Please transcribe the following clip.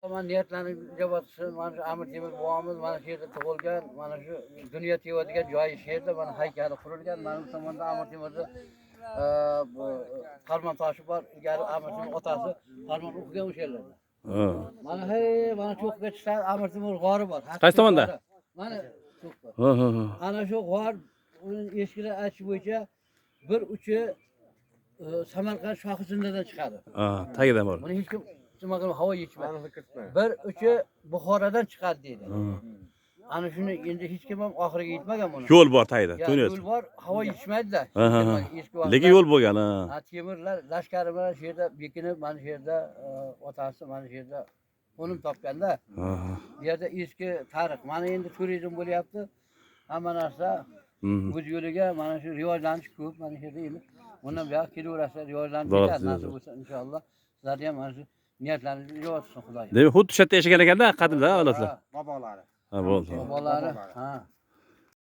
Aman niyatlanib javatsin, mana shu Amir Temur bobomiz mana shu yerda tug'ilgan, mana shu dunyo tevadigan joyi shu yerda, mana haykali qurilgan. Mana bu tomonda Amir Temurni bu farmon toshi bor. Ilgari Amir Temur otasi farmon o'qigan o'sha yerlarda. Mana mana shu o'qigachda Amir Temur g'ori bor. Qaysi tomonda? Mana shu. Ha. Ana shu g'or uni eskida aytish bo'yicha bir uchi Samarqand shohizindadan chiqadi. Tagidan bor. Buni hech kim nima qilib havo yechmaydi. Bir uchi Buxorodan chiqadi deydi. Ana shuni endi hech kim ham oxiriga yetmagan buni. Yo'l bor tagida, to'ynet. Yo'l bor, havo yetishmaydi-da. Lekin yo'l bo'lgan, ha. Temirlar lashkari bilan shu yerda bekinib, mana shu yerda otasi mana shu yerda qo'nim topganda. Bu yerda eski tarix. Mana endi turizm bo'lyapti. Hamma narsa o'z yo'liga mana shu rivojlanish ko'p. Mana shu yerda endi bundan buyoq kelaversa rivojlanib ketadi, nasib bo'lsa inshaalloh. Sizlarga ham mana shu niyatlaringizni ijobat qilsin Xudoy. Demak, xuddi shu yerda yashagan ekanda, qadimda avlodlar. Bobolari. Ha, bo'ldi. Bobolari, ha.